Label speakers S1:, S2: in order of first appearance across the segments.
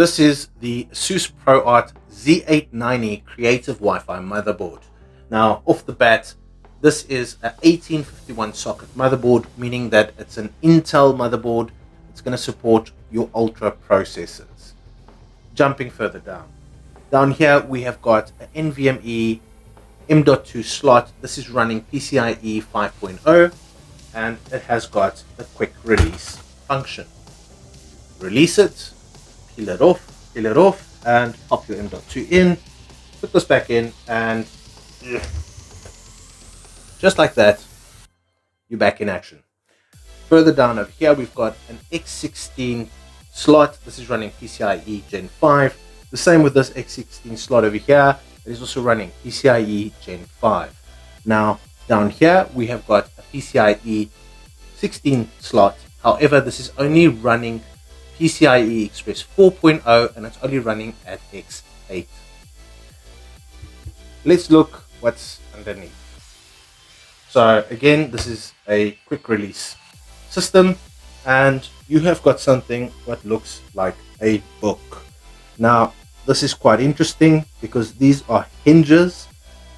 S1: This is the ASUS ProART Z890 Creative Wi-Fi motherboard. Now, off the bat, this is an 1851 socket motherboard, meaning that it's an Intel motherboard. It's going to support your Ultra processors. Jumping further down here we have got an NVMe M.2 slot. This is running PCIe 5.0 and it has got a quick release function. Release it, peel it off, and pop your M.2 in, put this back in, and just like that, you're back in action. Further down over here, we've got an X16 slot. This is running PCIe Gen 5. The same with this X16 slot over here. It is also running PCIe Gen 5. Now, down here, we have got a PCIe 16 slot. However, this is only running PCIe Express 4.0 and it's only running at X8. Let's look what's underneath. So again, this is a quick release system and you have got something what looks like a book. Now this is quite interesting because these are hinges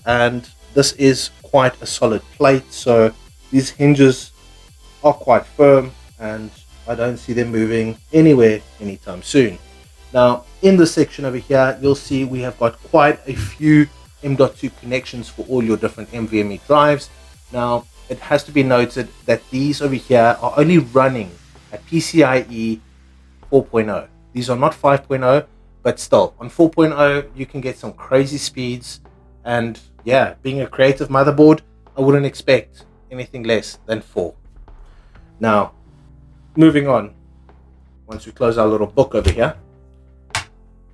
S1: and this is quite a solid plate, so these hinges are quite firm and I don't see them moving anywhere anytime soon. Now in this section over here, you'll see we have got quite a few M.2 connections for all your different NVMe drives. Now it has to be noted that these over here are only running at PCIe 4.0. These are not 5.0, but still on 4.0 you can get some crazy speeds, and yeah, being a creative motherboard, I wouldn't expect anything less than 4. Now moving on, once we close our little book over here,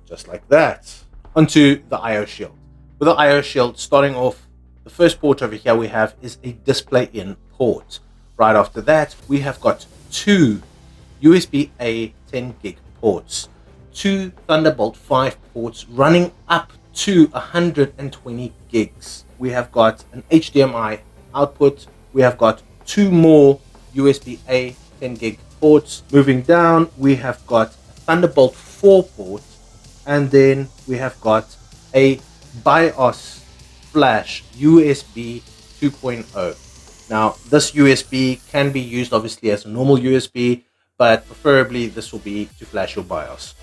S1: just like that, onto the IO shield. With the IO shield, starting off, the first port over here we have is a display in port. Right after that, we have got two USB-A 10 gig ports, two Thunderbolt 5 ports running up to 120 gigs. We have got an HDMI output. We have got two more USB-A 10 gig ports. Moving down, we have got a Thunderbolt 4 port, and then we have got a BIOS flash USB 2.0. Now this USB can be used obviously as a normal USB, but preferably this will be to flash your BIOS.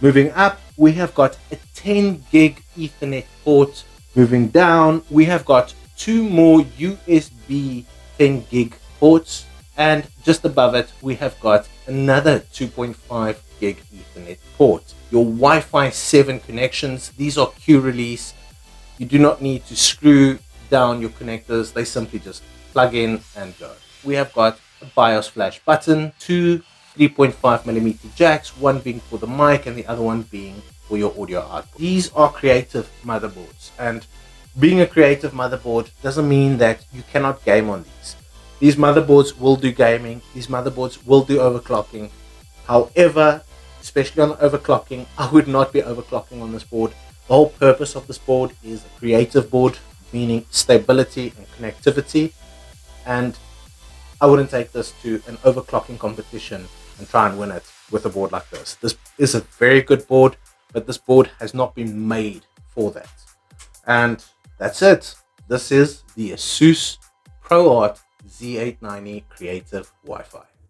S1: Moving up, we have got a 10 gig Ethernet port. Moving down, we have got two more USB 10 gig ports. And just above it, we have got another 2.5 gig Ethernet port. Your Wi-Fi 7 connections, these are Q release. You do not need to screw down your connectors. They simply just plug in and go. We have got a BIOS flash button, two 3.5mm jacks, one being for the mic and the other one being for your audio output. These are creative motherboards, and being a creative motherboard doesn't mean that you cannot game on these. These motherboards will do gaming. These motherboards will do overclocking. However, especially on the overclocking, I would not be overclocking on this board. The whole purpose of this board is a creative board, meaning stability and connectivity. And I wouldn't take this to an overclocking competition and try and win it with a board like this. This is a very good board, but this board has not been made for that. And that's it. This is the ASUS ProART Z890 Creative Wi-Fi.